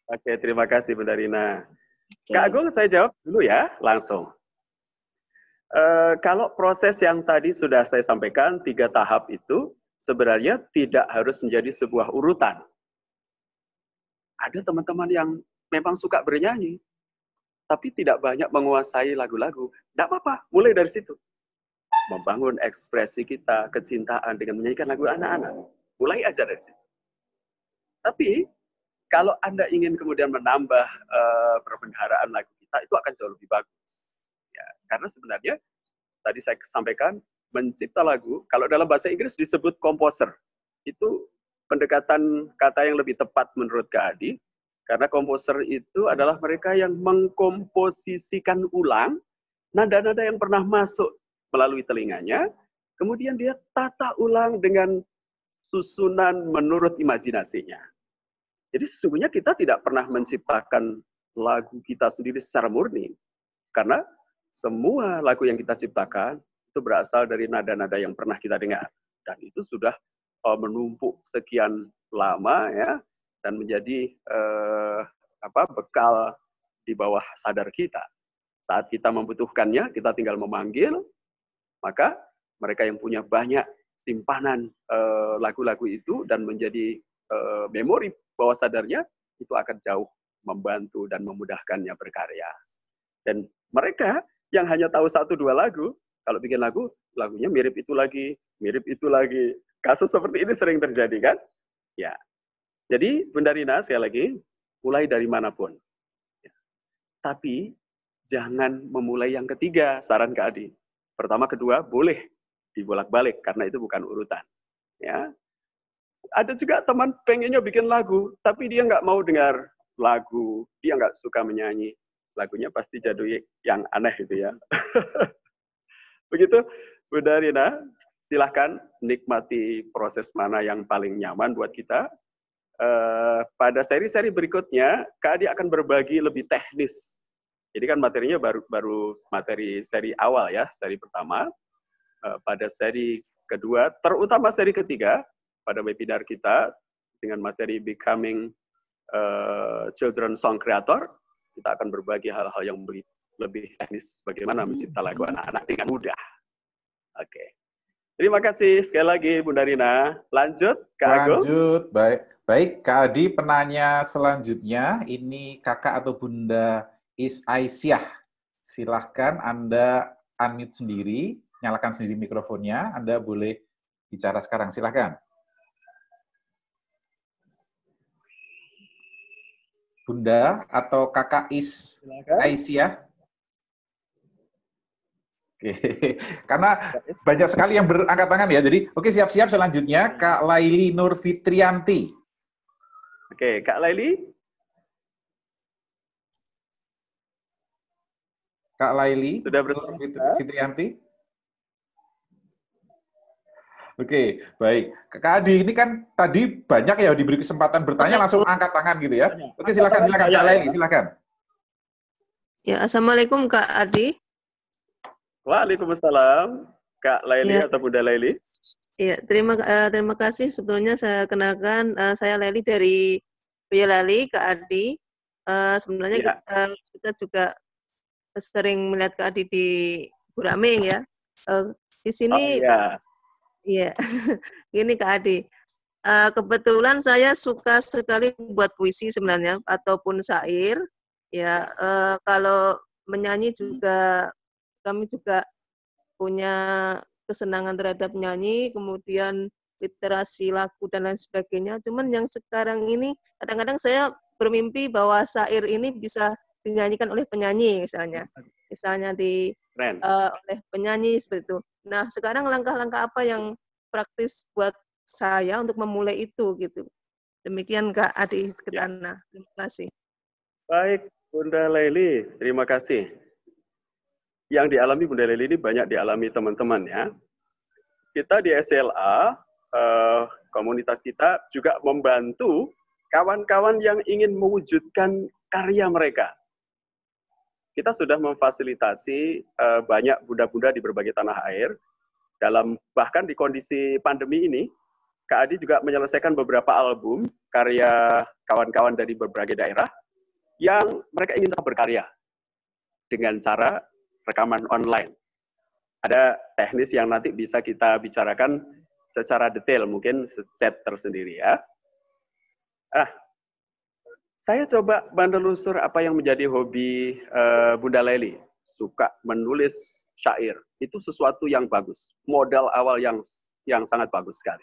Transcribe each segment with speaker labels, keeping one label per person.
Speaker 1: Oke, terima kasih Bunda Rina.
Speaker 2: Oke.
Speaker 1: Kak Agung, saya jawab dulu ya, langsung. Kalau proses yang tadi sudah saya sampaikan, 3 tahap itu sebenarnya tidak harus menjadi sebuah urutan. Ada teman-teman yang memang suka bernyanyi, tapi tidak banyak menguasai lagu-lagu. Tidak apa-apa, mulai dari situ. Membangun ekspresi kita, kecintaan dengan menyanyikan lagu anak-anak. Mulai aja dari situ. Tapi, kalau Anda ingin kemudian menambah perbendaharaan lagu kita, itu akan jauh lebih bagus. Ya, karena sebenarnya, tadi saya sampaikan, mencipta lagu, kalau dalam bahasa Inggris disebut composer. Itu pendekatan kata yang lebih tepat menurut Kak Adi, karena komposer itu adalah mereka yang mengkomposisikan ulang nada-nada yang pernah masuk melalui telinganya, kemudian dia tata ulang dengan susunan menurut imajinasinya. Jadi sesungguhnya kita tidak pernah menciptakan lagu kita sendiri secara murni, karena semua lagu yang kita ciptakan itu berasal dari nada-nada yang pernah kita dengar, dan itu sudah menumpuk sekian lama ya, dan menjadi bekal di bawah sadar kita. Saat kita membutuhkannya, kita tinggal memanggil, maka mereka yang punya banyak simpanan lagu-lagu itu dan menjadi memori bawah sadarnya, itu akan jauh membantu dan memudahkannya berkarya. Dan mereka yang hanya tahu 1-2 lagu, kalau bikin lagu, lagunya mirip itu lagi, mirip itu lagi. Kasus seperti ini sering terjadi kan? Ya. Jadi Bunda Rina, sekali lagi, mulai dari manapun. Ya. Tapi jangan memulai yang ketiga, saran Kak Adi. Pertama, kedua, boleh dibolak-balik karena itu bukan urutan. Ya. Ada juga teman pengennya bikin lagu, tapi dia nggak mau dengar lagu, dia nggak suka menyanyi. Lagunya pasti jadul yang aneh gitu ya. Begitu, Bunda Rina, silahkan nikmati proses mana yang paling nyaman buat kita. Pada seri-seri berikutnya, Kak Adi akan berbagi lebih teknis. Jadi kan materinya baru materi seri awal ya, seri pertama. Pada seri kedua, terutama seri ketiga, pada webinar kita, dengan materi Becoming Children Song Creator, kita akan berbagi hal-hal yang lebih teknis, bagaimana mencipta lagu anak-anak dengan mudah. Oke. Terima kasih sekali lagi Bunda Rina. Lanjut, Kak Agung.
Speaker 3: Lanjut, baik. Kak Adi, penanya selanjutnya, ini kakak atau Bunda Aisyah. Silahkan Anda unmute sendiri, nyalakan sendiri mikrofonnya, Anda boleh bicara sekarang, silahkan. Bunda atau kakak Aisyah. Oke, karena banyak sekali yang berangkat tangan ya. Jadi, oke, siap-siap selanjutnya Kak Laili Nur Fitrianti.
Speaker 1: Oke, Kak Laili.
Speaker 3: Kak Laili
Speaker 1: sudah
Speaker 3: bersama Fitrianti. Oke, baik. Kak Adi, ini kan tadi banyak ya diberi kesempatan bertanya, langsung angkat tangan gitu ya. Oke, silakan Kak Laili, silakan.
Speaker 2: Ya, Assalamualaikum Kak Adi.
Speaker 1: Waalaikumsalam, Kak Laili ya. Atau Bunda Laili.
Speaker 2: Iya, terima kasih. Sebetulnya saya kenalkan, saya Laili dari Boyolali, Kak Adi. Sebenarnya ya. kita juga sering melihat Kak Adi di Burame ya. Di sini, iya, gini Kak Adi. Kebetulan saya suka sekali buat puisi sebenarnya ataupun syair. Ya, kalau menyanyi juga kami juga punya kesenangan terhadap nyanyi, kemudian literasi lagu dan lain sebagainya. Cuman yang sekarang ini kadang-kadang saya bermimpi bahwa syair ini bisa dinyanyikan oleh penyanyi misalnya oleh penyanyi seperti itu. Nah, sekarang langkah-langkah apa yang praktis buat saya untuk memulai itu gitu. Demikian Kak Adi Ketana. Terima kasih.
Speaker 1: Baik, Bunda Laili, terima kasih. Yang dialami Bunda Laili ini banyak dialami teman-teman ya. Kita di SLA, komunitas kita juga membantu kawan-kawan yang ingin mewujudkan karya mereka. Kita sudah memfasilitasi banyak bunda-bunda di berbagai tanah air. Bahkan di kondisi pandemi ini, Kak Adi juga menyelesaikan beberapa album karya kawan-kawan dari berbagai daerah yang mereka ingin tetap berkarya dengan cara rekaman online. Ada teknis yang nanti bisa kita bicarakan secara detail, mungkin chat tersendiri ya. Saya coba menelusur apa yang menjadi hobi Bunda Lely. Suka menulis syair. Itu sesuatu yang bagus. Modal awal yang sangat bagus sekali.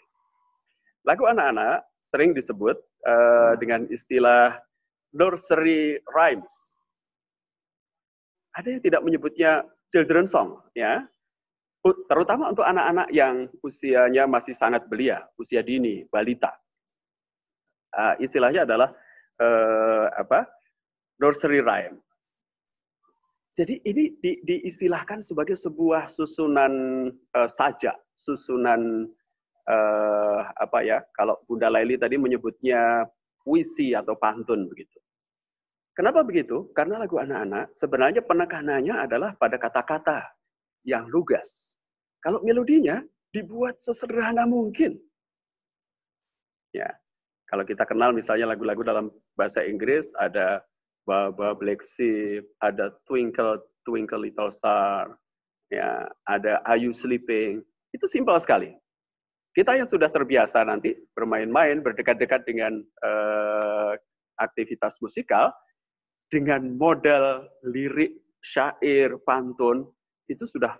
Speaker 1: Lagu anak-anak sering disebut dengan istilah nursery rhymes. Ada yang tidak menyebutnya children song, ya. Terutama untuk anak-anak yang usianya masih sangat belia, usia dini, balita. Istilahnya adalah nursery rhyme. Jadi ini diistilahkan sebagai sebuah susunan sajak, susunan kalau Bunda Lely tadi menyebutnya puisi atau pantun begitu. Kenapa begitu? Karena lagu anak-anak sebenarnya penekanannya adalah pada kata-kata yang lugas. Kalau melodinya dibuat sesederhana mungkin. Ya. Kalau kita kenal misalnya lagu-lagu dalam bahasa Inggris ada Baba Black Sheep, ada Twinkle Twinkle Little Star, ya, ada Are You Sleeping. Itu simpel sekali. Kita yang sudah terbiasa nanti bermain-main, berdekat-dekat dengan aktivitas musikal, dengan modal lirik, syair, pantun, itu sudah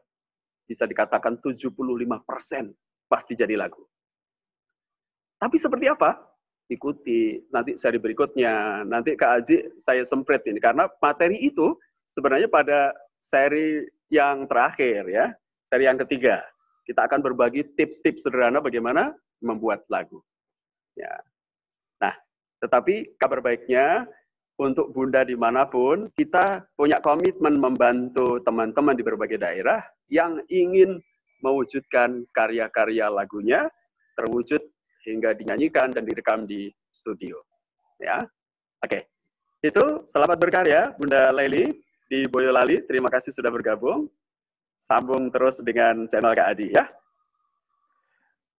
Speaker 1: bisa dikatakan 75% pasti jadi lagu. Tapi seperti apa? Ikuti nanti seri berikutnya. Nanti Kak Aji saya semprit ini karena materi itu sebenarnya pada seri yang terakhir ya, seri yang ketiga. Kita akan berbagi tips-tips sederhana bagaimana membuat lagu. Ya. Nah, tetapi kabar baiknya untuk Bunda dimanapun, kita punya komitmen membantu teman-teman di berbagai daerah yang ingin mewujudkan karya-karya lagunya terwujud hingga dinyanyikan dan direkam di studio. Ya, oke. Itu selamat berkarya, Bunda Lely di Boyolali. Terima kasih sudah bergabung. Sambung terus dengan channel Kak Adi ya.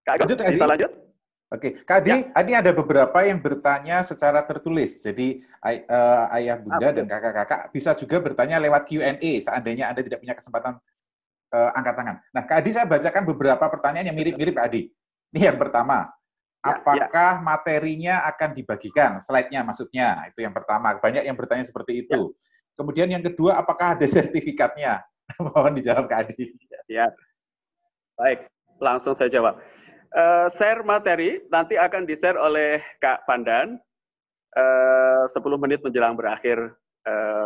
Speaker 1: Kak Agung, bisa lanjut?
Speaker 3: Oke, Kak Adi, ini ada beberapa yang bertanya secara tertulis. Jadi ayah Bunda dan kakak-kakak bisa juga bertanya lewat Q&A seandainya Anda tidak punya kesempatan angkat tangan. Nah, Kak Adi, saya bacakan beberapa pertanyaan yang mirip-mirip Kak Adi. Ini yang pertama. Apakah materinya akan dibagikan? Slide-nya maksudnya, itu yang pertama. Banyak yang bertanya seperti itu. Kemudian yang kedua, apakah ada sertifikatnya? Mohon dijawab Kak Adi.
Speaker 1: Ya, baik. Langsung saya jawab. Share materi nanti akan di-share oleh Kak Pandan 10 menit menjelang berakhir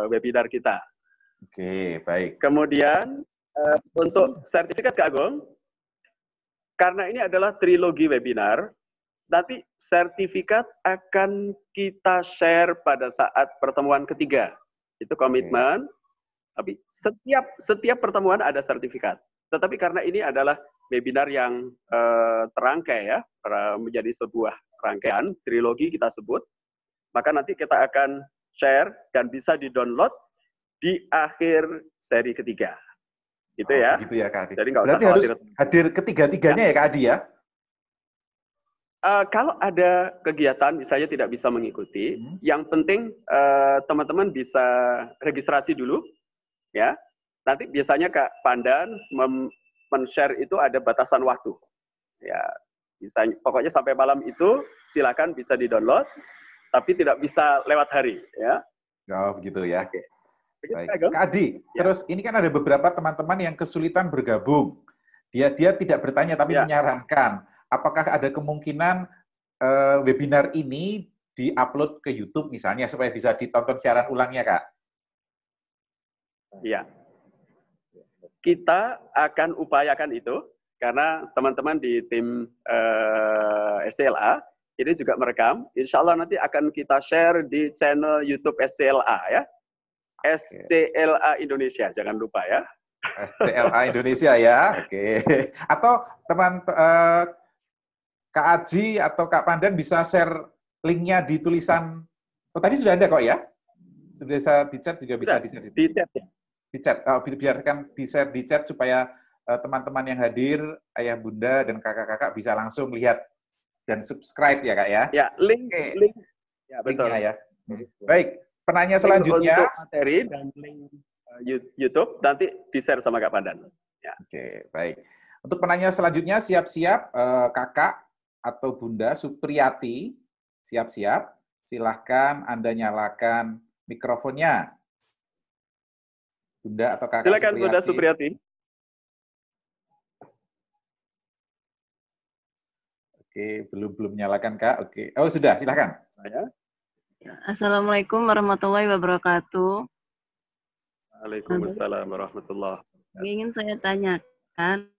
Speaker 1: webinar kita.
Speaker 3: Oke, baik.
Speaker 1: Kemudian untuk sertifikat Kak Agung, karena ini adalah trilogi webinar, nanti sertifikat akan kita share pada saat pertemuan ketiga. Itu komitmen. Tapi setiap pertemuan ada sertifikat. Tetapi karena ini adalah webinar yang terangkai ya, menjadi sebuah rangkaian trilogi kita sebut, maka nanti kita akan share dan bisa di-download di akhir seri ketiga. Gitu ya.
Speaker 3: Gitu ya Kak Adi.
Speaker 1: Jadi nggak usah
Speaker 3: berarti harus hadir ketiga-tiganya ya Kak Adi ya?
Speaker 1: Kalau ada kegiatan misalnya tidak bisa mengikuti, yang penting teman-teman bisa registrasi dulu, ya. Nanti biasanya Kak Pandan men-share itu ada batasan waktu, ya. Bisa, pokoknya sampai malam itu silakan bisa di-download, tapi tidak bisa lewat hari, ya.
Speaker 3: Oh begitu ya.
Speaker 1: Oke.
Speaker 3: Baik. Kak Adi, terus ini kan ada beberapa teman-teman yang kesulitan bergabung. Dia tidak bertanya tapi menyarankan. Apakah ada kemungkinan webinar ini di-upload ke YouTube misalnya supaya bisa ditonton siaran ulangnya, Kak?
Speaker 1: Iya. Kita akan upayakan itu karena teman-teman di tim SCLA ini juga merekam. Insya Allah nanti akan kita share di channel YouTube SCLA ya. SCLA Indonesia, jangan lupa ya.
Speaker 3: SCLA Indonesia ya. Oke. Atau teman Kak Aji atau Kak Pandan bisa share linknya di tulisan. Oh, tadi sudah ada kok ya? Sudah bisa di chat juga bisa di chat.
Speaker 1: Di chat ya.
Speaker 3: Di chat. Oh, biarkan di share di chat supaya teman-teman yang hadir, ayah bunda dan kakak-kakak bisa langsung lihat dan subscribe ya Kak ya.
Speaker 1: Ya, link Ya, betul.
Speaker 3: Linknya ya. Baik, penanya selanjutnya.
Speaker 1: Untuk materi dan link YouTube nanti di-share sama Kak Pandan. Ya.
Speaker 3: Oke, baik. Untuk penanya selanjutnya, siap-siap Kakak atau Bunda Supriyati, siap-siap. Silahkan Anda nyalakan mikrofonnya. Bunda atau Kakak
Speaker 1: Silakan
Speaker 3: Supriyati.
Speaker 1: Bunda Supriyati.
Speaker 3: Oke, belum nyalakan Kak. Oke. Oh, sudah, silakan.
Speaker 4: Assalamualaikum warahmatullahi wabarakatuh.
Speaker 1: Waalaikumsalam warahmatullahi wabarakatuh.
Speaker 4: Ingin saya tanyakan,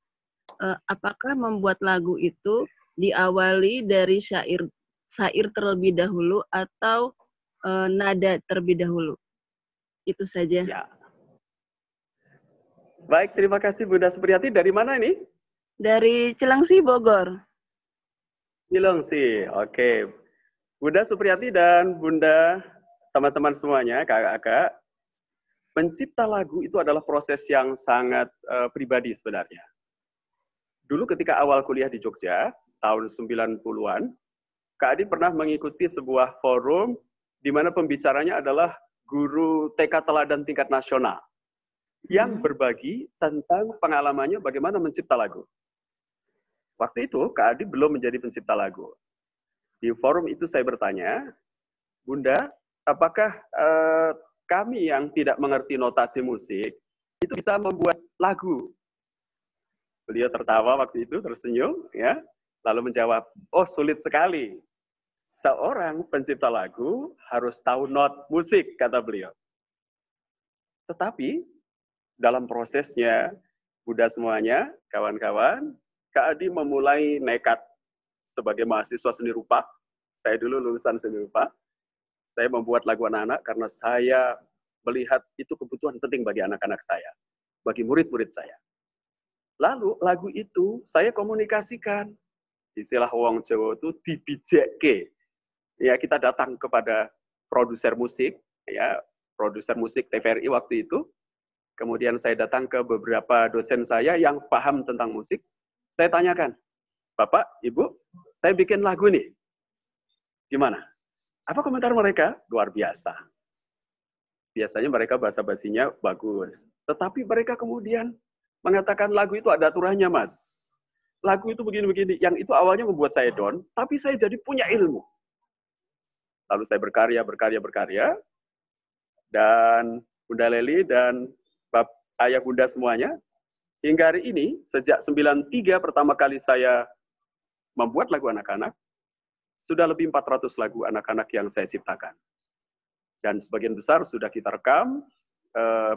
Speaker 4: apakah membuat lagu itu diawali dari syair terlebih dahulu atau nada terlebih dahulu? Itu saja.
Speaker 1: Ya. Baik, terima kasih Bunda Supriyati. Dari mana ini?
Speaker 4: Dari Cilengsi, Bogor.
Speaker 1: Cilengsi, oke. Bunda Supriyati dan Bunda, teman-teman semuanya, kakak-kakak, pencipta lagu itu adalah proses yang sangat pribadi sebenarnya. Dulu ketika awal kuliah di Jogja, tahun 90-an, Kak Adi pernah mengikuti sebuah forum di mana pembicaranya adalah guru TK teladan tingkat nasional yang berbagi tentang pengalamannya bagaimana mencipta lagu. Waktu itu, Kak Adi belum menjadi pencipta lagu. Di forum itu saya bertanya, Bunda, apakah kami yang tidak mengerti notasi musik itu bisa membuat lagu? Beliau tertawa waktu itu, tersenyum, ya, lalu menjawab, oh sulit sekali. Seorang pencipta lagu harus tahu not musik, kata beliau. Tetapi dalam prosesnya, Bunda semuanya, kawan-kawan, Kak Adi memulai nekat sebagai mahasiswa seni rupa. Saya dulu lulusan seni rupa. Saya membuat lagu anak-anak karena saya melihat itu kebutuhan penting bagi anak-anak saya, bagi murid-murid saya. Lalu lagu itu saya komunikasikan. Istilah wong Jawa itu dibijekke. Ya, kita datang kepada produser musik, ya, produser musik TVRI waktu itu. Kemudian saya datang ke beberapa dosen saya yang paham tentang musik. Saya tanyakan, Bapak, Ibu, saya bikin lagu nih. Gimana? Apa komentar mereka? Luar biasa. Biasanya mereka basa-basinya bagus. Tetapi mereka kemudian mengatakan lagu itu ada aturannya, Mas. Lagu itu begini-begini. Yang itu awalnya membuat saya down, tapi saya jadi punya ilmu. Lalu saya berkarya. Dan Bunda Leli dan Ayah Bunda semuanya, hingga hari ini, sejak 93 pertama kali saya membuat lagu anak-anak, sudah lebih 400 lagu anak-anak yang saya ciptakan. Dan sebagian besar sudah kita rekam,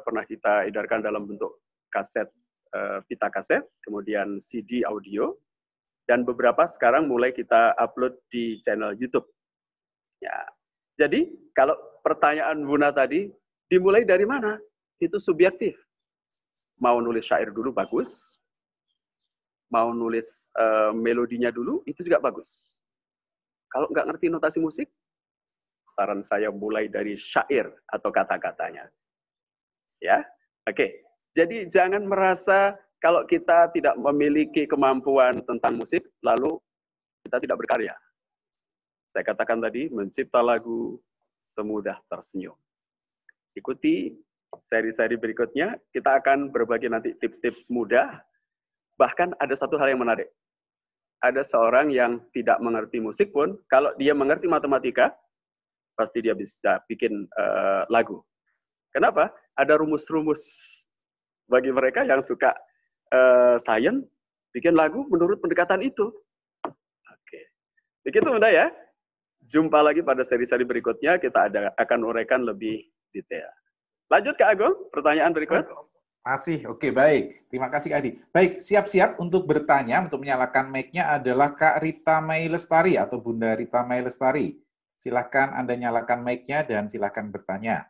Speaker 1: pernah kita edarkan dalam bentuk kaset, pita kaset, kemudian CD audio, dan beberapa sekarang mulai kita upload di channel YouTube. Ya. Jadi, kalau pertanyaan Bunda tadi, dimulai dari mana? Itu subjektif. Mau nulis syair dulu bagus, mau nulis melodinya dulu, itu juga bagus. Kalau nggak ngerti notasi musik, saran saya mulai dari syair atau kata-katanya. Ya, oke. Jadi jangan merasa kalau kita tidak memiliki kemampuan tentang musik, lalu kita tidak berkarya. Saya katakan tadi, mencipta lagu semudah tersenyum. Ikuti seri-seri berikutnya, kita akan berbagi nanti tips-tips mudah. Bahkan ada satu hal yang menarik. Ada seorang yang tidak mengerti musik pun, kalau dia mengerti matematika, pasti dia bisa bikin lagu. Kenapa? Ada rumus-rumus bagi mereka yang suka sains, bikin lagu menurut pendekatan itu. Oke. Begitu Bunda ya. Jumpa lagi pada seri-seri berikutnya, kita akan uraikan lebih detail. Lanjut Kak Agung, pertanyaan berikut.
Speaker 3: Masih, oke, baik. Terima kasih Kak Adi. Baik, siap-siap untuk bertanya, untuk menyalakan mic-nya adalah Kak Rita Mei Lestari atau Bunda Rita Mei Lestari. Silakan Anda nyalakan mic-nya dan silakan bertanya.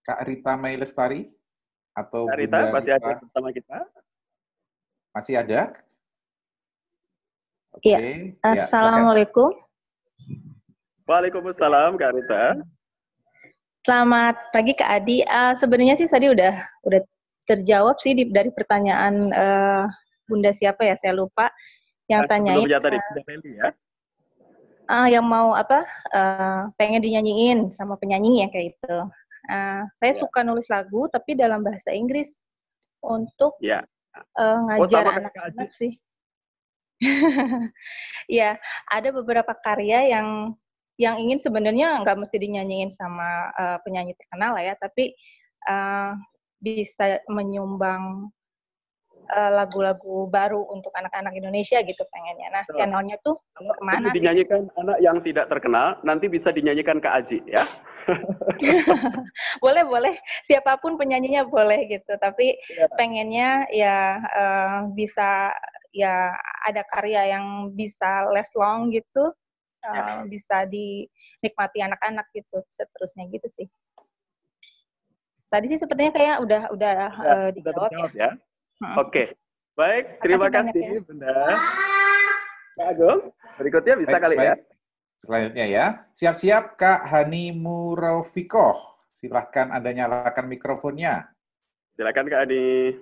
Speaker 3: Kak Rita Mei Lestari atau
Speaker 1: Kak Rita,
Speaker 3: Bunda
Speaker 1: masih
Speaker 3: Rita.
Speaker 1: ada bersama kita?
Speaker 3: Masih ada?
Speaker 5: Oke. Ya. Assalamualaikum.
Speaker 1: Waalaikumsalam, Kak Rita.
Speaker 5: Selamat pagi Kak Adi. Sebenarnya sih tadi udah terjawab sih dari pertanyaan Bunda siapa ya, saya lupa. Yang tanyain.
Speaker 1: Sebelumnya tadi, Bunda Leli ya.
Speaker 5: yang mau pengen dinyanyiin sama penyanyi ya kayak itu. Saya suka nulis lagu tapi dalam bahasa Inggris untuk ngajar anak-anak sih. Ya, ada beberapa karya yang ingin sebenarnya nggak mesti dinyanyiin sama penyanyi terkenal lah ya, tapi bisa menyumbang lagu-lagu baru untuk anak-anak Indonesia gitu pengennya. Nah, channelnya tuh kemana sih?
Speaker 1: Dinyanyikan anak yang tidak terkenal, nanti bisa dinyanyikan Kak Aji ya.
Speaker 5: Boleh. Siapapun penyanyinya boleh gitu. Tapi pengennya ya bisa ya ada karya yang bisa last long gitu, bisa dinikmati anak-anak gitu, seterusnya gitu sih. Tadi sih sepertinya kayak udah dijawab ya.
Speaker 1: Oke, baik. Terima kasih, Bunda. Pak Agung, berikutnya bisa kali ya.
Speaker 3: Selanjutnya ya. Siap-siap Kak Hani Murafikoh. Silahkan Anda nyalakan mikrofonnya.
Speaker 1: Silakan Kak Hani.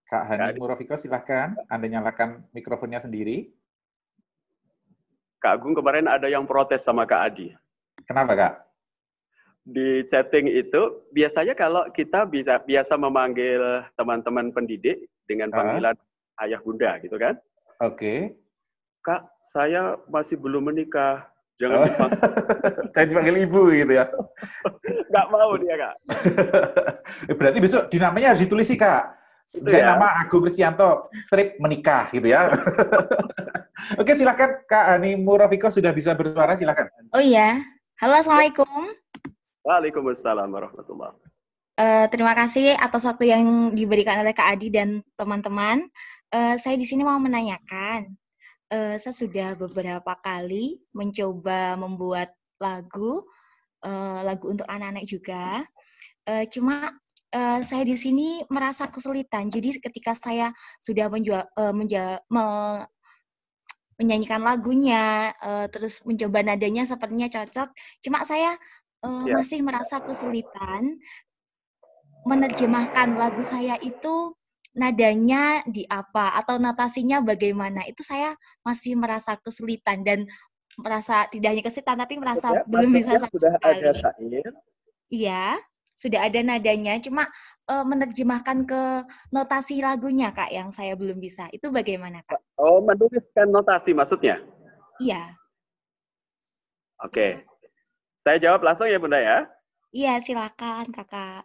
Speaker 3: Kak Hani Murafikoh, silahkan Anda nyalakan mikrofonnya sendiri.
Speaker 1: Kak Agung kemarin ada yang protes sama Kak Adi.
Speaker 3: Kenapa, Kak?
Speaker 1: Di chatting itu, biasanya kalau kita biasa memanggil teman-teman pendidik dengan panggilan ayah bunda, gitu kan?
Speaker 3: Oke.
Speaker 1: Kak, saya masih belum menikah. Jangan dipanggil.
Speaker 3: Saya dipanggil ibu, gitu ya?
Speaker 1: Nggak mau dia, Kak.
Speaker 3: Berarti besok dinamanya harus ditulis sih, Kak. Saya nama Agung Kristianto, strip menikah, gitu ya. Oke, silakan Kak Hani Murafikoh sudah bisa bersuara, silakan.
Speaker 6: Oh iya. Halo, Assalamualaikum.
Speaker 1: Waalaikumsalam warahmatullahi
Speaker 6: terima kasih atas waktu yang diberikan oleh Kak Adi dan teman-teman. Saya di sini mau menanyakan, saya sudah beberapa kali mencoba membuat lagu untuk anak-anak juga. Cuma saya di sini merasa kesulitan. Jadi ketika saya sudah menyanyikan lagunya, terus mencoba nadanya sepertinya cocok, cuma saya masih merasa kesulitan menerjemahkan lagu saya itu nadanya di apa atau notasinya bagaimana. Itu saya masih merasa kesulitan dan merasa tidak hanya kesulitan tapi merasa belum bisa sama
Speaker 1: sudah
Speaker 6: sekali.
Speaker 1: Ada syair.
Speaker 6: Iya, sudah ada nadanya, cuma menerjemahkan ke notasi lagunya Kak yang saya belum bisa. Itu bagaimana Kak?
Speaker 1: Oh, menuliskan notasi maksudnya?
Speaker 6: Iya.
Speaker 1: Oke. Saya jawab langsung ya Bunda ya?
Speaker 6: Iya, silakan Kakak.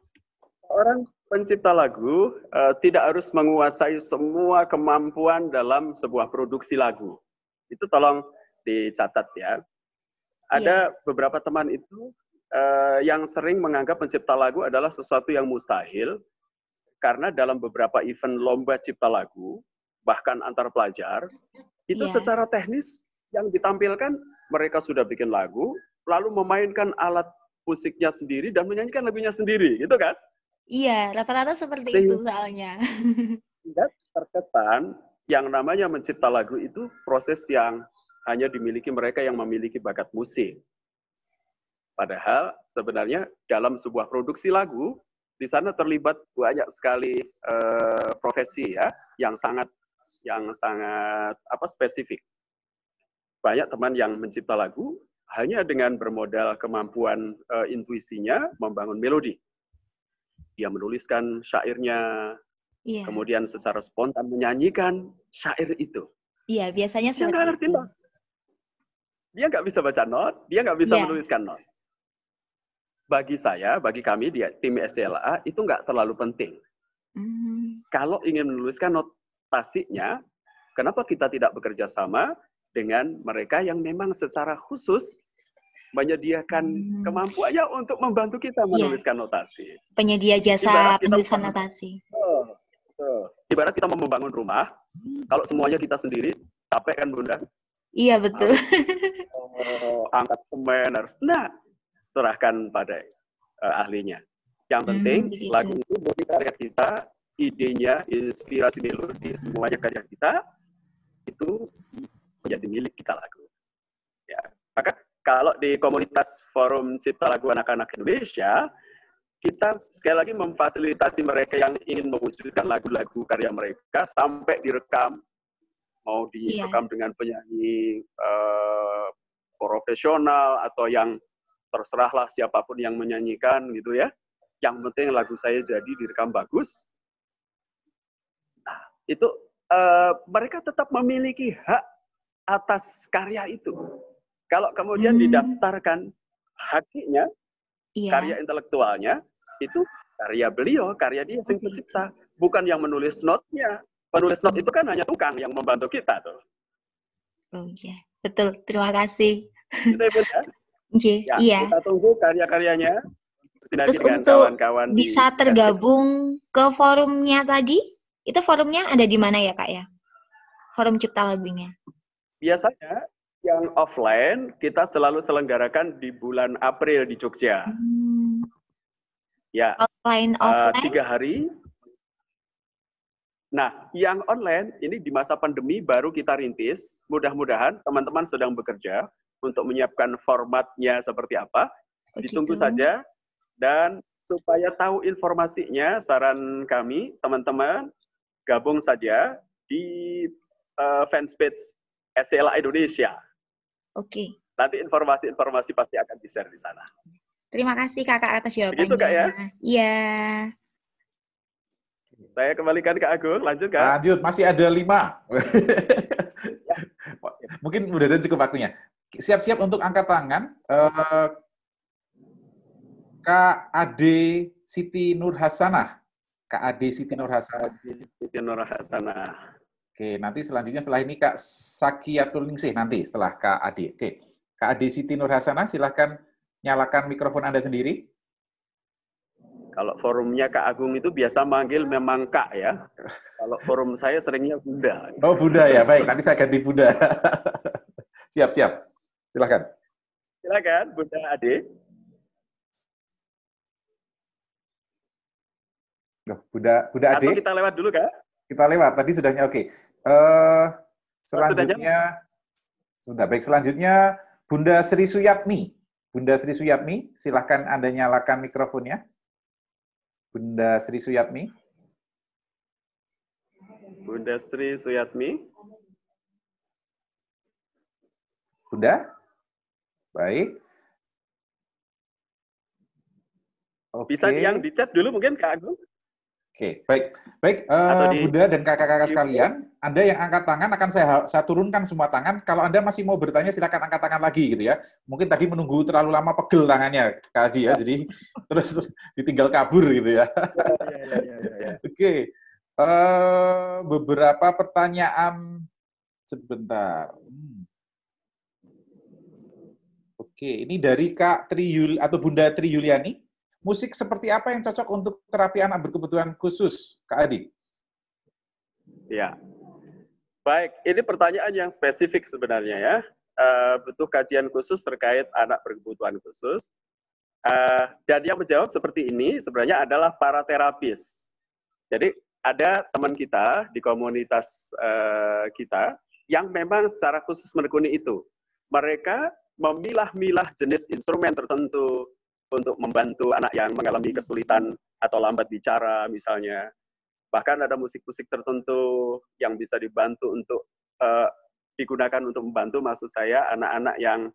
Speaker 1: Orang pencipta lagu tidak harus menguasai semua kemampuan dalam sebuah produksi lagu. Itu tolong dicatat ya. Ada beberapa teman itu yang sering menganggap pencipta lagu adalah sesuatu yang mustahil, karena dalam beberapa event lomba cipta lagu, bahkan antar pelajar, itu secara teknis yang ditampilkan, mereka sudah bikin lagu, lalu memainkan alat musiknya sendiri dan menyanyikan lagunya sendiri, gitu kan?
Speaker 6: Iya, rata-rata seperti itu soalnya.
Speaker 1: Sehingga terkesan yang namanya mencipta lagu itu proses yang hanya dimiliki mereka yang memiliki bakat musik. Padahal sebenarnya dalam sebuah produksi lagu, di sana terlibat banyak sekali profesi ya, yang sangat spesifik. Banyak teman yang mencipta lagu hanya dengan bermodal kemampuan intuisinya membangun melodi. Dia menuliskan syairnya, kemudian secara spontan menyanyikan syair itu.
Speaker 6: Iya, biasanya
Speaker 1: dia nggak ngerti not. Dia nggak bisa baca not, dia nggak bisa menuliskan not. Bagi saya, bagi kami di tim SLA itu nggak terlalu penting. Kalau ingin menuliskan notasinya, kenapa kita tidak bekerja sama dengan mereka yang memang secara khusus menyediakan kemampuannya untuk membantu kita menuliskan notasi.
Speaker 6: Penyedia jasa penulisan notasi.
Speaker 1: Ibarat kita mau membangun rumah, kalau semuanya kita sendiri, capek kan Bunda?
Speaker 6: Iya, betul.
Speaker 1: Angkat semen harus. Nah, serahkan pada ahlinya. Yang penting, lagu itu dari karya kita, idenya, inspirasi melodi, semuanya karya kita, itu menjadi milik kita lagu. Ya, maka kalau di komunitas Forum Cipta Lagu Anak-anak Indonesia, kita sekali lagi memfasilitasi mereka yang ingin mewujudkan lagu-lagu karya mereka sampai direkam, mau direkam dengan penyanyi profesional atau yang terserahlah siapapun yang menyanyikan gitu ya. Yang penting lagu saya jadi direkam bagus. Nah, itu mereka tetap memiliki hak atas karya itu. Kalau kemudian didaftarkan haknya, karya intelektualnya, itu karya beliau, karya dia yang pencipta. Bukan yang menulis notnya. Penulis not itu kan hanya tukang yang membantu kita tuh.
Speaker 6: Oh iya, betul. Terima kasih.
Speaker 1: Gitu ya,
Speaker 6: Iya.
Speaker 1: Kita tunggu karya-karyanya.
Speaker 6: Terus untuk kawan-kawan bisa tergabung ke forumnya tadi, itu forumnya ada di mana ya Kak ya? Forum Cipta Lagunya. Biasanya
Speaker 1: yang offline kita selalu selenggarakan di bulan April di Jogja. Ya.
Speaker 6: Offline.
Speaker 1: 3 hari. Nah, yang online ini di masa pandemi baru kita rintis. Mudah-mudahan teman-teman sedang bekerja untuk menyiapkan formatnya seperti apa. Ditunggu saja. Dan supaya tahu informasinya, saran kami, teman-teman, gabung saja di fanpage SCLA Indonesia.
Speaker 6: Oke.
Speaker 1: Nanti informasi-informasi pasti akan di-share di sana.
Speaker 6: Terima kasih Kakak atas jawabannya.
Speaker 1: Begitu Kak ya?
Speaker 6: Iya.
Speaker 1: Saya kembalikan ke Agung, lanjut Kak.
Speaker 3: Lanjut, masih ada 5. Mungkin udah ada cukup waktunya. Siap-siap untuk angkat tangan. Kak Ade Siti Nur Hasanah. Kak Ade Siti Nur Hasanah.
Speaker 1: Siti Nur Hasanah.
Speaker 3: Oke, nanti selanjutnya setelah ini Kak Sakiatul Ningsih nanti setelah Kak Ade. Oke, Kak Ade Siti Nur Hasanah, silahkan nyalakan mikrofon Anda sendiri.
Speaker 1: Kalau forumnya Kak Agung itu biasa manggil memang Kak ya. Kalau forum saya seringnya Bunda.
Speaker 3: Oh Bunda ya, baik. Nanti saya ganti Bunda. Siap-siap. Silakan.
Speaker 1: Silakan Bunda Ade.
Speaker 3: Bunda Ade.
Speaker 1: Atau kita lewat dulu Kak?
Speaker 3: Kita lewat. Tadi sudahnya oke. Selanjutnya, sudah baik. Selanjutnya Bunda Sri Suyatmi. Bunda Sri Suyatmi, silahkan Anda nyalakan mikrofonnya. Bunda Sri Suyatmi.
Speaker 1: Bunda Sri Suyatmi.
Speaker 3: Bunda? Baik.
Speaker 1: Oke. Bisa yang di chat dulu mungkin Kak Agung?
Speaker 3: Oke, baik. Baik, Bunda dan kakak-kakak sekalian, Anda yang angkat tangan akan saya turunkan semua tangan. Kalau Anda masih mau bertanya, silakan angkat tangan lagi gitu ya. Mungkin tadi menunggu terlalu lama pegel tangannya, Kak Adi ya, jadi terus ditinggal kabur gitu ya. Oke, beberapa pertanyaan sebentar. Oke, ini dari Kak Tri atau Bunda Tri Yuliani. Musik seperti apa yang cocok untuk terapi anak berkebutuhan khusus, Kak Adi?
Speaker 1: Ya, baik. Ini pertanyaan yang spesifik sebenarnya ya. Butuh kajian khusus terkait anak berkebutuhan khusus. Dan yang menjawab seperti ini sebenarnya adalah para terapis. Jadi ada teman kita di komunitas kita yang memang secara khusus menekuni itu. Mereka memilah-milah jenis instrumen tertentu untuk membantu anak yang mengalami kesulitan atau lambat bicara misalnya. Bahkan ada musik-musik tertentu yang bisa dibantu untuk digunakan untuk membantu, maksud saya, anak-anak yang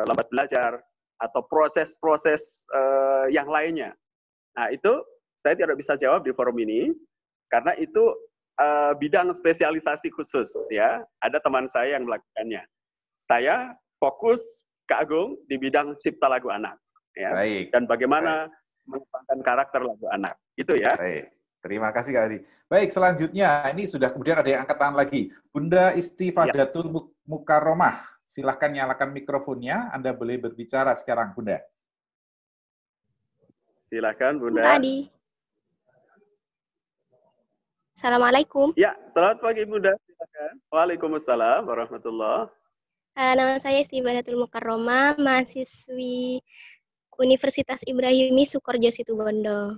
Speaker 1: lambat belajar atau proses-proses yang lainnya. Nah, itu saya tidak bisa jawab di forum ini karena itu bidang spesialisasi khusus ya. Ada teman saya yang melakukannya. Saya fokus Kak Agung di bidang cipta lagu anak. Ya, baik. Dan bagaimana mengembangkan karakter lagu anak. Itu ya.
Speaker 3: Baik. Terima kasih Kak Adi. Baik, selanjutnya ini sudah kemudian ada yang angkat tangan lagi. Bunda Istifadatul Mukarromah. Silahkan nyalakan mikrofonnya. Anda boleh berbicara sekarang, Bunda.
Speaker 1: Silakan, Bunda.
Speaker 7: Bunda Adi. Assalamualaikum.
Speaker 1: Ya, selamat pagi Bunda. Silakan. Waalaikumsalam warahmatullahi.
Speaker 7: Nama saya Istifadatul Mukarromah, mahasiswi Universitas Ibrahimi Sukorjo Situbondo.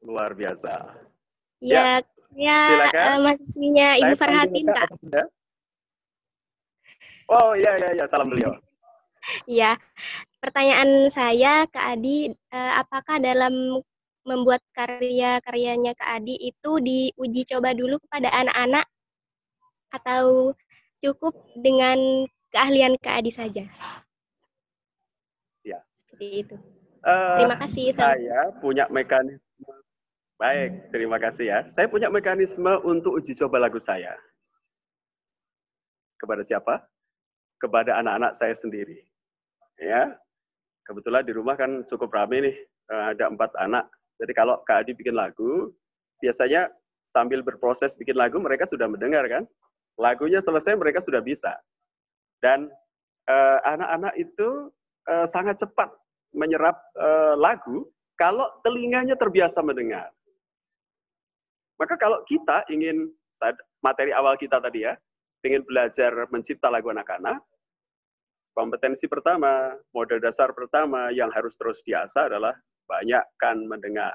Speaker 1: Luar biasa.
Speaker 7: Ya, mahasiswinya Ibu Farhatin, Kak.
Speaker 1: Oh, iya, salam beliau.
Speaker 7: Iya, pertanyaan saya, Kak Adi, apakah dalam membuat karya-karyanya Kak Adi itu diuji coba dulu kepada anak-anak atau cukup dengan keahlian Kak Adi saja?
Speaker 1: Ya.
Speaker 7: Seperti itu. Terima kasih.
Speaker 1: Saya punya mekanisme. Baik, terima kasih ya. Saya punya mekanisme untuk uji coba lagu saya. Kepada siapa? Kepada anak-anak saya sendiri. Ya, kebetulan di rumah kan cukup ramai nih. Ada 4 anak. Jadi kalau Kak Adi bikin lagu, biasanya sambil berproses bikin lagu, mereka sudah mendengar kan? Lagunya selesai, mereka sudah bisa. Dan anak-anak itu sangat cepat menyerap lagu kalau telinganya terbiasa mendengar. Maka kalau kita ingin, materi awal kita tadi ya, ingin belajar mencipta lagu anak-anak, kompetensi pertama, modal dasar pertama yang harus terus diasah adalah banyakkan mendengar.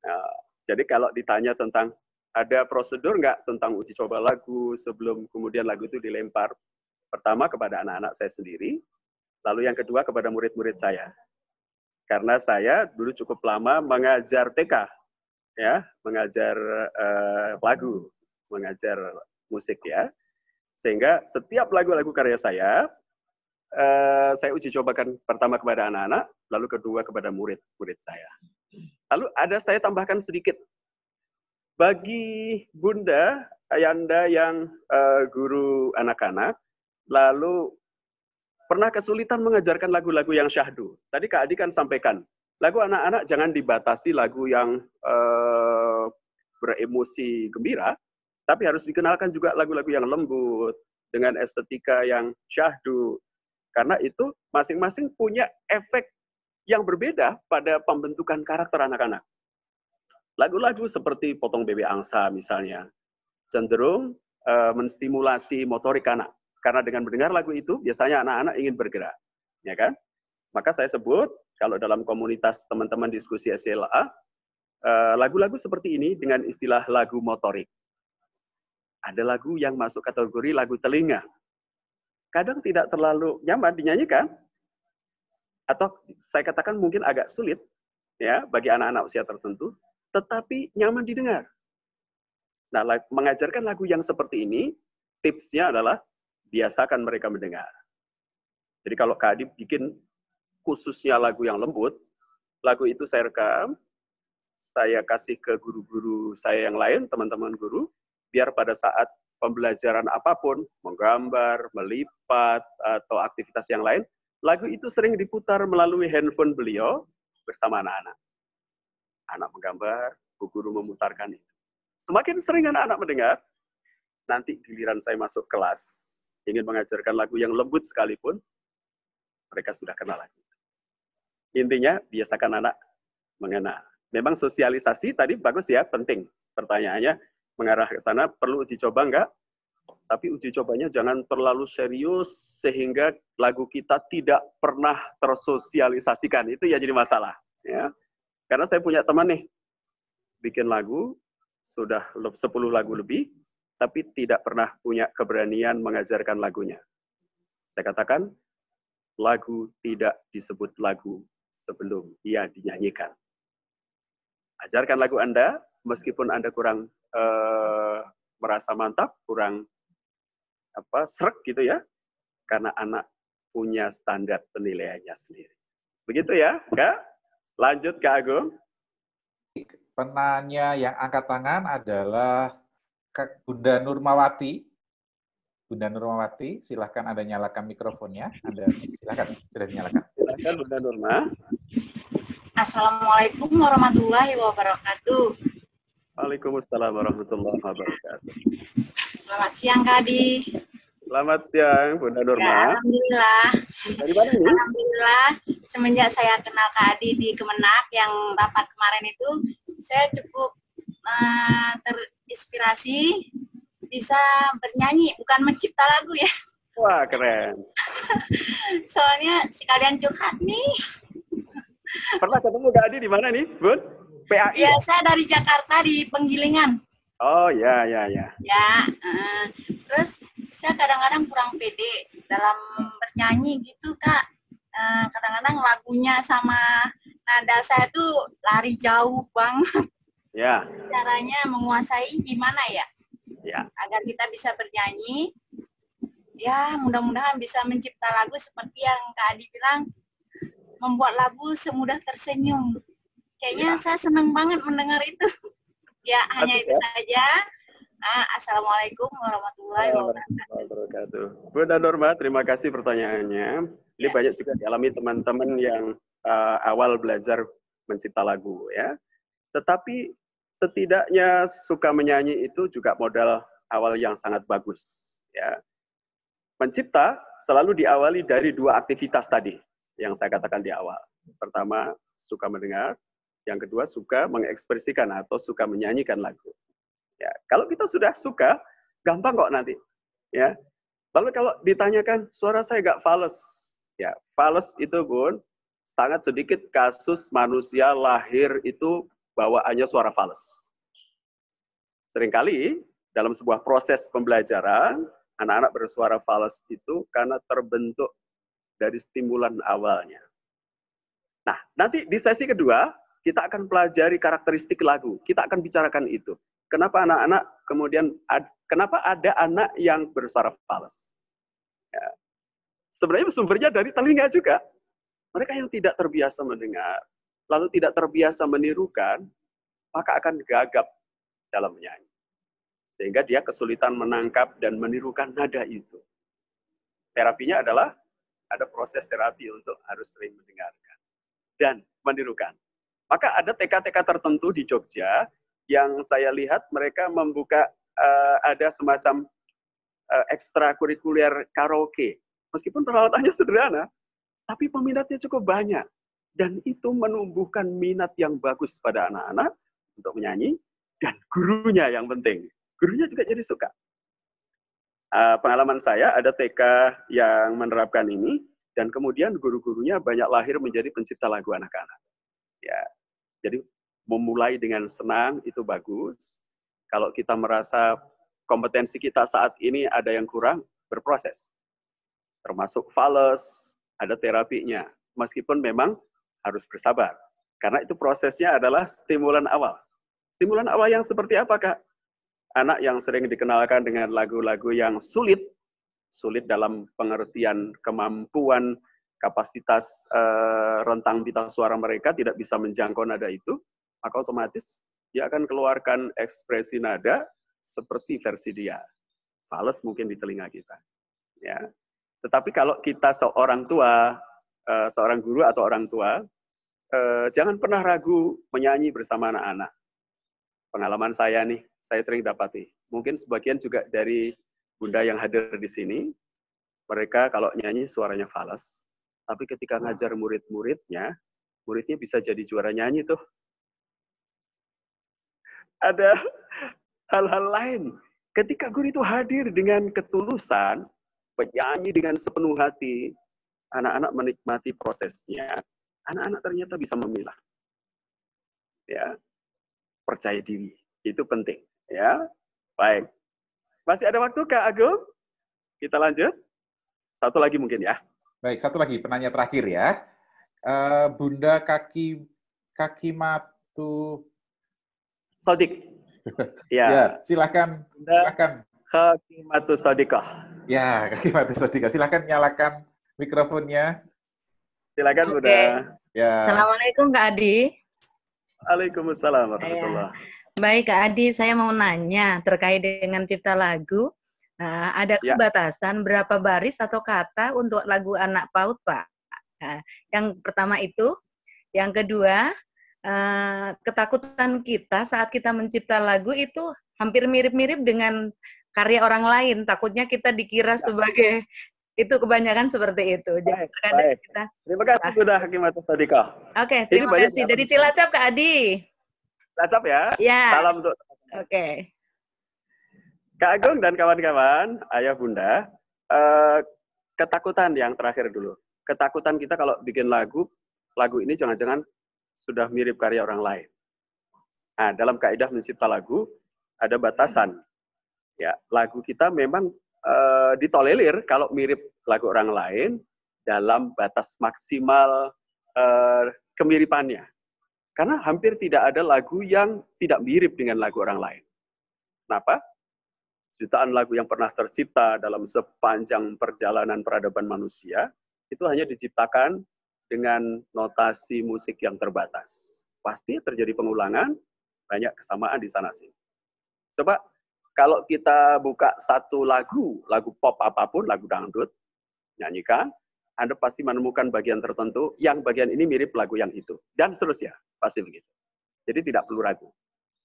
Speaker 1: Nah, jadi kalau ditanya tentang ada prosedur nggak tentang uji coba lagu sebelum kemudian lagu itu dilempar, pertama kepada anak-anak saya sendiri, lalu yang kedua kepada murid-murid saya. Karena saya dulu cukup lama mengajar TK, ya, mengajar lagu, mengajar musik ya. Sehingga setiap lagu-lagu karya saya uji cobakan pertama kepada anak-anak, lalu kedua kepada murid-murid saya. Lalu ada saya tambahkan sedikit. Bagi Bunda, Ayanda yang guru anak-anak, lalu pernah kesulitan mengajarkan lagu-lagu yang syahdu. Tadi Kak Adi kan sampaikan, lagu anak-anak jangan dibatasi lagu yang beremosi gembira, tapi harus dikenalkan juga lagu-lagu yang lembut, dengan estetika yang syahdu. Karena itu masing-masing punya efek yang berbeda pada pembentukan karakter anak-anak. Lagu-lagu seperti Potong Bebek Angsa misalnya, cenderung menstimulasi motorik anak. Karena dengan mendengar lagu itu, biasanya anak-anak ingin bergerak. Ya kan? Maka saya sebut, kalau dalam komunitas teman-teman diskusi SLA, lagu-lagu seperti ini dengan istilah lagu motorik. Ada lagu yang masuk kategori lagu telinga. Kadang tidak terlalu nyaman dinyanyikan, atau saya katakan mungkin agak sulit ya bagi anak-anak usia tertentu, tetapi nyaman didengar. Nah, mengajarkan lagu yang seperti ini, tipsnya adalah biasakan mereka mendengar. Jadi kalau Kak Adi bikin khususnya lagu yang lembut, lagu itu saya rekam, saya kasih ke guru-guru saya yang lain, teman-teman guru, biar pada saat pembelajaran apapun, menggambar, melipat, atau aktivitas yang lain, lagu itu sering diputar melalui handphone beliau bersama anak-anak. Anak menggambar, bu guru memutarkan itu. Semakin sering anak-anak mendengar, nanti giliran saya masuk kelas, ingin mengajarkan lagu yang lembut sekalipun, mereka sudah kenal lagu. Intinya, biasakan anak mengenal. Memang sosialisasi tadi bagus ya, penting. Pertanyaannya, mengarah ke sana, perlu uji coba enggak? Tapi uji cobanya jangan terlalu serius, sehingga lagu kita tidak pernah tersosialisasikan. Itu ya jadi masalah. Ya. Karena saya punya teman nih, bikin lagu, sudah 10 lagu lebih, tapi tidak pernah punya keberanian mengajarkan lagunya. Saya katakan, lagu tidak disebut lagu sebelum ia dinyanyikan. Ajarkan lagu Anda, meskipun Anda kurang merasa mantap, kurang srek gitu ya, karena anak punya standar penilaiannya sendiri. Begitu ya, Kak? Lanjut, Kak Agung.
Speaker 3: Penanya yang angkat tangan adalah Bunda Nurmawati. Bunda Nurmawati, silahkan Anda nyalakan mikrofonnya. Anda silahkan, sudah dinyalakan.
Speaker 1: Silahkan Bunda Nurma.
Speaker 8: Assalamualaikum warahmatullahi wabarakatuh.
Speaker 1: Waalaikumsalam warahmatullahi wabarakatuh.
Speaker 8: Selamat siang, Kak Adi.
Speaker 1: Selamat siang, Bunda Nurma.
Speaker 8: Ya, alhamdulillah.
Speaker 1: Dari mana ini?
Speaker 8: Alhamdulillah, semenjak saya kenal Kak Adi di Kemenak yang rapat kemarin itu, saya cukup terinspirasi bisa bernyanyi, bukan mencipta lagu ya.
Speaker 1: Wah, keren.
Speaker 8: Soalnya sekalian curhat nih.
Speaker 1: Pernah ketemu Kak Adi di mana nih, Bun? PAI?
Speaker 8: Ya, saya dari Jakarta, di Penggilingan.
Speaker 1: Oh, ya.
Speaker 8: Ya, terus saya kadang-kadang kurang pede dalam bernyanyi gitu, Kak. Kadang-kadang lagunya sama nada saya tuh lari jauh banget.
Speaker 1: Ya.
Speaker 8: Caranya menguasai gimana ya?
Speaker 1: Ya.
Speaker 8: Agar kita bisa bernyanyi. Ya, mudah-mudahan bisa mencipta lagu seperti yang Kak Adi bilang, membuat lagu semudah tersenyum. Kayaknya saya senang banget mendengar itu. Ya, hanya itu saja. Assalamualaikum warahmatullahi
Speaker 1: wabarakatuh. Bunda Norma, terima kasih pertanyaannya. Ini banyak juga dialami teman-teman yang awal belajar mencipta lagu, ya. Tetapi setidaknya suka menyanyi itu juga modal awal yang sangat bagus, ya. Mencipta selalu diawali dari dua aktivitas tadi yang saya katakan di awal. Pertama, suka mendengar. Yang kedua, suka mengekspresikan atau suka menyanyikan lagu. Ya, kalau kita sudah suka, gampang kok nanti. Ya. Lalu kalau ditanyakan, suara saya nggak fales. Ya, fales itu pun sangat sedikit kasus manusia lahir itu bawaannya suara fales. Seringkali dalam sebuah proses pembelajaran, anak-anak bersuara fales itu karena terbentuk dari stimulan awalnya. Nah, nanti di sesi kedua, kita akan pelajari karakteristik lagu. Kita akan bicarakan itu. Kenapa anak-anak kemudian, kenapa ada anak yang bersuara fales? Ya. Sebenarnya sumbernya dari telinga juga. Mereka yang tidak terbiasa mendengar, lalu tidak terbiasa menirukan, maka akan gagap dalam menyanyi. Sehingga dia kesulitan menangkap dan menirukan nada itu. Terapinya adalah ada proses terapi untuk harus sering mendengarkan dan menirukan. Maka ada TK-TK tertentu di Jogja yang saya lihat mereka membuka ada semacam ekstrakurikuler karaoke. Meskipun peralatannya sederhana, tapi peminatnya cukup banyak. Dan itu menumbuhkan minat yang bagus pada anak-anak untuk menyanyi, dan gurunya yang penting. Gurunya juga jadi suka. Pengalaman saya, ada TK yang menerapkan ini, dan kemudian guru-gurunya banyak lahir menjadi pencipta lagu anak-anak. Ya, jadi memulai dengan senang itu bagus. Kalau kita merasa kompetensi kita saat ini ada yang kurang, berproses. Termasuk fales, ada terapinya. Meskipun memang harus bersabar. Karena itu prosesnya adalah stimulan awal. Stimulan awal yang seperti apa, Kak? Anak yang sering dikenalkan dengan lagu-lagu yang sulit dalam pengertian kemampuan, kapasitas rentang pita suara mereka tidak bisa menjangkau nada itu, maka otomatis dia akan keluarkan ekspresi nada seperti versi dia. Fales mungkin di telinga kita. Ya. Tetapi kalau kita seorang tua, seorang guru atau orang tua, jangan pernah ragu menyanyi bersama anak-anak. Pengalaman saya nih, saya sering dapati. Mungkin sebagian juga dari Bunda yang hadir di sini, mereka kalau nyanyi suaranya fales, tapi ketika ngajar murid-muridnya, muridnya bisa jadi juara nyanyi tuh. Ada hal-hal lain. Ketika guru itu hadir dengan ketulusan, menyanyi dengan sepenuh hati, anak-anak menikmati prosesnya, anak-anak ternyata bisa memilah. Ya, percaya diri, itu penting. Ya, baik. Masih ada waktu, Kak Agung? Kita lanjut. Satu lagi mungkin ya.
Speaker 3: Baik, satu lagi penanya terakhir ya. Bunda Kakimatu
Speaker 1: Sodik.
Speaker 3: Ya. Ya, silakan. Silakan.
Speaker 1: Kakimatu Sodikoh.
Speaker 3: Ya, Kakimatu Sodikoh. Silakan nyalakan mikrofonnya.
Speaker 1: Silakan, Bunda.
Speaker 9: Ya. Assalamualaikum, Kak Adi.
Speaker 1: Waalaikumsalam warahmatullahi wabarakatuh.
Speaker 9: Baik, Kak Adi, saya mau nanya terkait dengan cipta lagu. Nah, adakah batasan berapa baris atau kata untuk lagu anak PAUD, Pak? Nah, yang pertama itu. Yang kedua, ketakutan kita saat kita mencipta lagu itu hampir mirip-mirip dengan karya orang lain. Takutnya kita dikira sebagai itu, kebanyakan seperti itu.
Speaker 1: Baik, baik. Terima kasih sudah Hakimatu Sodikoh.
Speaker 9: Oke, terima kasih. Dari Cilacap, Kak Adi.
Speaker 1: Cilacap ya?
Speaker 9: Ya.
Speaker 1: Salam untuk
Speaker 9: Oke.
Speaker 1: Kak Agung dan kawan-kawan, ayah bunda, ketakutan yang terakhir dulu. Ketakutan kita kalau bikin lagu ini jangan-jangan sudah mirip karya orang lain. Nah, dalam kaidah mencipta lagu, ada batasan. Ya, lagu kita memang ditolerir kalau mirip lagu orang lain dalam batas maksimal kemiripannya. Karena hampir tidak ada lagu yang tidak mirip dengan lagu orang lain. Kenapa? jutaan lagu yang pernah tercipta dalam sepanjang perjalanan peradaban manusia, itu hanya diciptakan dengan notasi musik yang terbatas. Pasti terjadi pengulangan, banyak kesamaan di sana sini. Coba kalau kita buka satu lagu pop apapun, lagu dangdut, nyanyikan, Anda pasti menemukan bagian tertentu, yang bagian ini mirip lagu yang itu. Dan seterusnya, pasti begitu. Jadi tidak perlu ragu.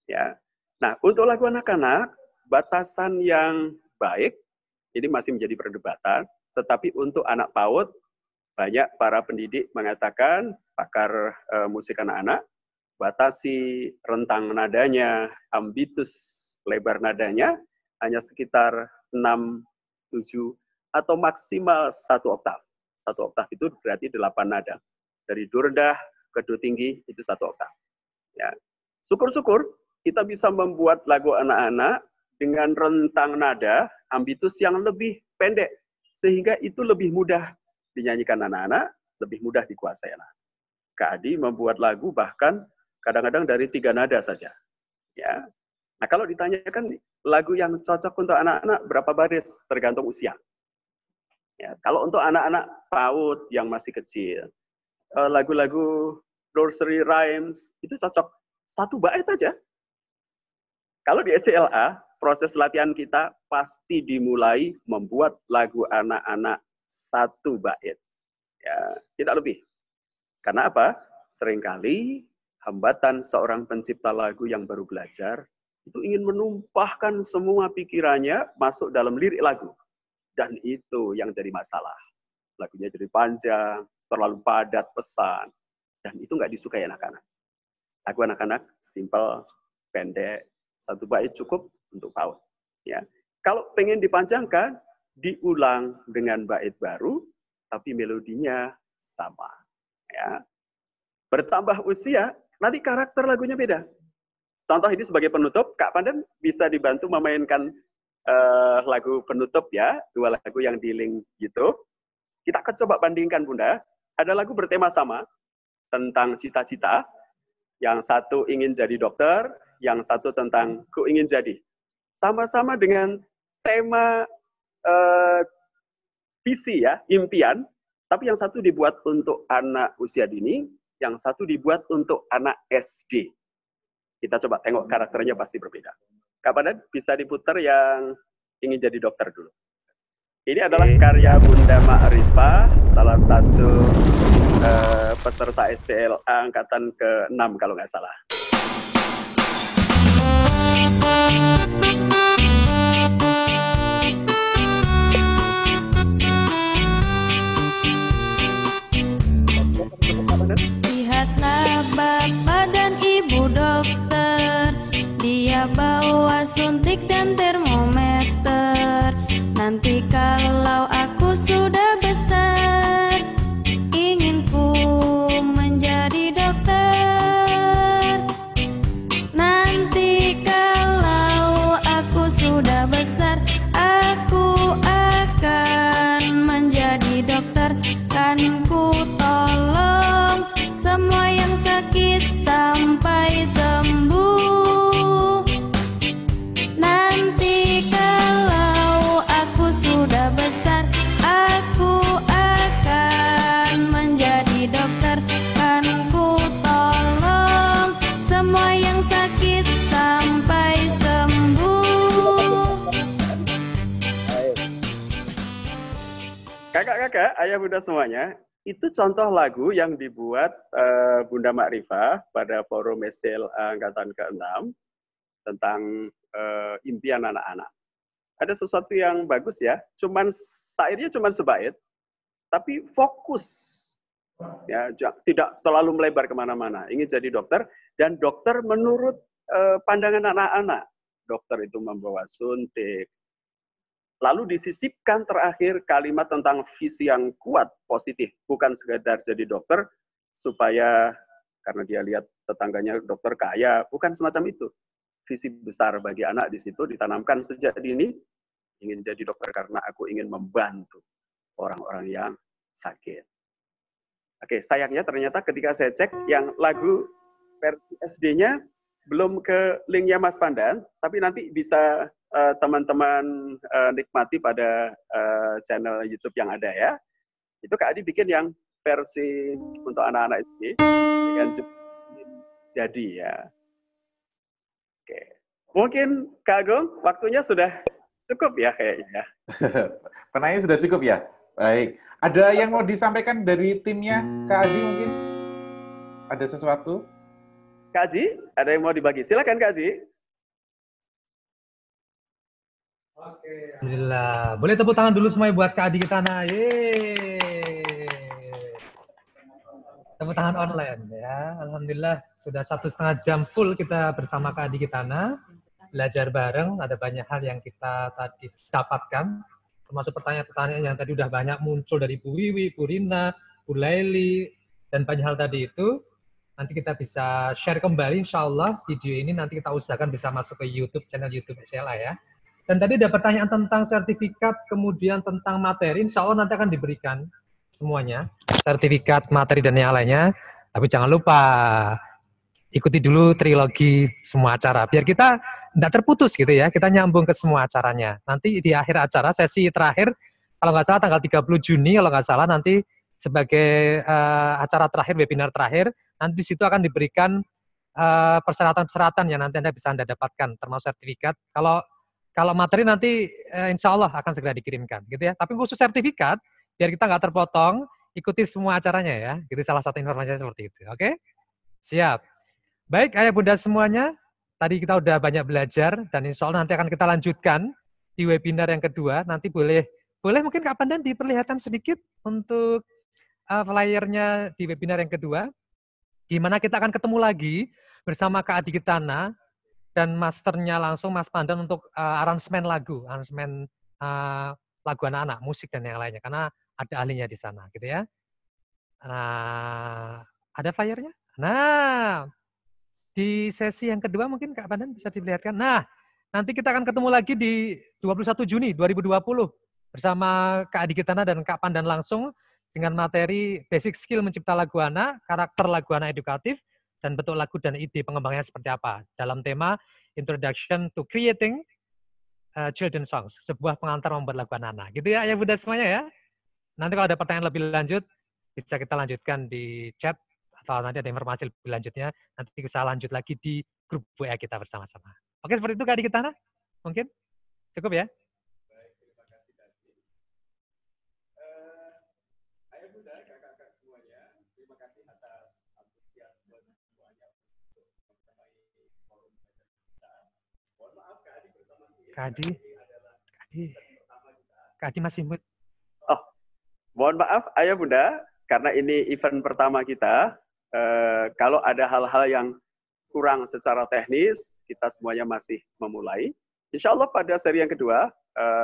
Speaker 1: Ya. Nah, untuk lagu anak-anak, batasan yang baik, ini masih menjadi perdebatan, tetapi untuk anak PAUD, banyak para pendidik mengatakan, pakar musik anak-anak, batasi rentang nadanya, ambitus lebar nadanya, hanya sekitar 6, 7, atau maksimal 1 oktav. 1 oktav itu berarti 8 nada. Dari do rendah ke do tinggi itu 1 oktav. Ya. Syukur-syukur kita bisa membuat lagu anak-anak dengan rentang nada, ambitus yang lebih pendek. Sehingga itu lebih mudah dinyanyikan anak-anak, lebih mudah dikuasai anak. Kak Adi membuat lagu bahkan kadang-kadang dari 3 nada saja. Ya. Nah, kalau ditanyakan lagu yang cocok untuk anak-anak berapa baris tergantung usia. Ya, kalau untuk anak-anak PAUD yang masih kecil, lagu-lagu nursery rhymes itu cocok 1 bait aja. Kalau di SCLA, proses latihan kita pasti dimulai membuat lagu anak-anak 1 bait. Ya, tidak lebih. Karena apa? Seringkali hambatan seorang pencipta lagu yang baru belajar itu ingin menumpahkan semua pikirannya masuk dalam lirik lagu. Dan itu yang jadi masalah. Lagunya jadi panjang, terlalu padat pesan. Dan itu nggak disukai anak-anak. Lagu anak-anak simple, pendek, 1 bait cukup untuk PAUD. Ya. Kalau pengen dipanjangkan, diulang dengan bait baru, tapi melodinya sama. Ya. Bertambah usia, nanti karakter lagunya beda. Contoh ini sebagai penutup, Kak Pandan bisa dibantu memainkan lagu penutup ya, 2 lagu yang di link gitu. Kita akan coba bandingkan Bunda. Ada lagu bertema sama tentang cita-cita. Yang satu ingin jadi dokter, yang satu tentang ku ingin jadi. Sama-sama dengan tema visi ya, impian. Tapi yang satu dibuat untuk anak usia dini, yang satu dibuat untuk anak SD. Kita coba tengok karakternya pasti berbeda. Kak Pandan bisa diputar yang ingin jadi dokter dulu. Ini adalah karya Bunda Ma'rifah, salah satu peserta SCLA angkatan ke-6 kalau nggak salah.
Speaker 10: Lihatlah Bapak dan Ibu dokter, dia bawa suntik dan termometer. Nanti kalau aku sudah besar, ingin ku menjadi dokter. Nanti kalau aku sudah besar, aku akan menjadi dokter. Kan ku tolong semua yang sakit sampai sembuh. Nanti kalau aku sudah besar, aku akan menjadi dokter. Kan ku tolong semua yang sakit sampai sembuh.
Speaker 1: Kakak-kakak, ayah bunda semuanya, itu contoh lagu yang dibuat Bunda Ma'rifah pada forum SCLA angkatan ke-6 tentang impian anak-anak. Ada sesuatu yang bagus ya, syairnya cuman sebait, tapi fokus, ya, tidak terlalu melebar kemana-mana. Ingin jadi dokter, dan dokter menurut pandangan anak-anak. Dokter itu membawa suntik. Lalu disisipkan terakhir kalimat tentang visi yang kuat, positif. Bukan sekedar jadi dokter, supaya karena dia lihat tetangganya dokter kaya. Bukan semacam itu. Visi besar bagi anak di situ ditanamkan sejak dini. Ingin jadi dokter karena aku ingin membantu orang-orang yang sakit. Oke, sayangnya ternyata ketika saya cek, yang lagu versi SD-nya belum ke linknya Mas Pandan, tapi nanti bisa teman-teman nikmati pada channel YouTube yang ada ya. Itu Kak Adi bikin yang versi untuk anak-anak ini dengan jadi ya. Oke. Mungkin Kak Agung, waktunya sudah cukup ya kayaknya.
Speaker 3: Penanya sudah cukup ya? Baik. Ada yang mau disampaikan dari timnya Kak Adi mungkin? Ada sesuatu?
Speaker 1: Kak Aji, ada yang mau dibagi? Silakan Kak Aji.
Speaker 11: Oke. Alhamdulillah. Boleh tepuk tangan dulu semuanya buat Kak Adi Kitana. Yeay. Tepuk tangan online ya. Alhamdulillah sudah 1,5 jam full kita bersama Kak Adi Kitana. Belajar bareng, ada banyak hal yang kita tadi dapatkan. Termasuk pertanyaan-pertanyaan yang tadi udah banyak muncul dari Bu Wiwi, Bu Rina, Bu Laili, dan banyak hal tadi itu. Nanti kita bisa share kembali, insya Allah video ini nanti kita usahakan bisa masuk ke YouTube, channel YouTube CLA ya. Dan tadi ada pertanyaan tentang sertifikat, kemudian tentang materi, insya Allah nanti akan diberikan semuanya. Sertifikat, materi, dan yang lainnya. Tapi jangan lupa, ikuti dulu trilogi semua acara. Biar kita tidak terputus gitu ya, kita nyambung ke semua acaranya. Nanti di akhir acara, sesi terakhir, kalau nggak salah tanggal 30 Juni, kalau nggak salah nanti sebagai acara terakhir, webinar terakhir, nanti di situ akan diberikan persyaratan-persyaratan yang nanti Anda dapatkan, termasuk sertifikat. Kalau materi nanti insya Allah akan segera dikirimkan, gitu ya. Tapi khusus sertifikat, biar kita nggak terpotong, ikuti semua acaranya ya. Itu salah satu informasinya seperti itu. Oke? Siap. Baik, ayah bunda semuanya. Tadi kita udah banyak belajar dan insya Allah nanti akan kita lanjutkan di webinar yang kedua. Nanti boleh mungkin Kak Pandan diperlihatkan sedikit untuk flyernya di webinar yang kedua, di mana kita akan ketemu lagi bersama Kak Adi Kitana dan masternya langsung Mas Pandan untuk aransemen lagu anak-anak, musik dan yang lainnya, karena ada ahlinya di sana, gitu ya. Nah, ada flyernya? Nah, di sesi yang kedua mungkin Kak Pandan bisa diperlihatkan. Nah, nanti kita akan ketemu lagi di 21 Juni 2020 bersama Kak Adi Kitana dan Kak Pandan langsung dengan materi basic skill mencipta lagu anak, karakter lagu anak edukatif, dan bentuk lagu dan ide pengembangannya seperti apa. Dalam tema Introduction to Creating Children Songs, sebuah pengantar membuat lagu anak-anak. Gitu ya, ayah bunda semuanya ya. Nanti kalau ada pertanyaan lebih lanjut, bisa kita lanjutkan di chat, atau nanti ada informasi lebih lanjutnya, nanti bisa lanjut lagi di grup WA kita bersama-sama. Oke, seperti itu Kak Adi Kitana? Mungkin? Cukup ya?
Speaker 1: Baik, terima kasih Kak. Ayah bunda, kakak-kakak semuanya, terima kasih atas antusiasme semuanya untuk mencapai forum kita. Mohon maaf Kak Adi bersama
Speaker 11: Kak Adi masih mute.
Speaker 1: Oh, mohon maaf ayah bunda, karena ini event pertama kita. Kalau ada hal-hal yang kurang secara teknis, kita semuanya masih memulai. Insya Allah pada seri yang kedua,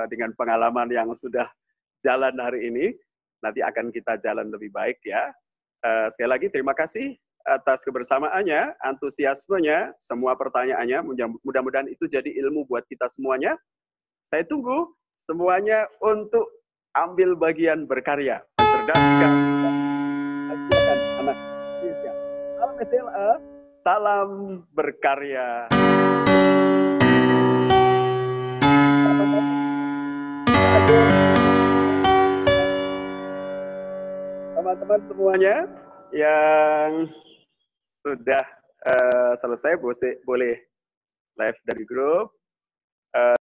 Speaker 1: dengan pengalaman yang sudah jalan hari ini, nanti akan kita jalan lebih baik ya. Sekali lagi terima kasih atas kebersamaannya, antusiasmenya, semua pertanyaannya. Mudah-mudahan itu jadi ilmu buat kita semuanya. Saya tunggu semuanya untuk ambil bagian berkarya, mencerdaskan anak Indonesia. Salam SLA, salam berkarya. Teman-teman semuanya yang sudah selesai boleh live dari grup.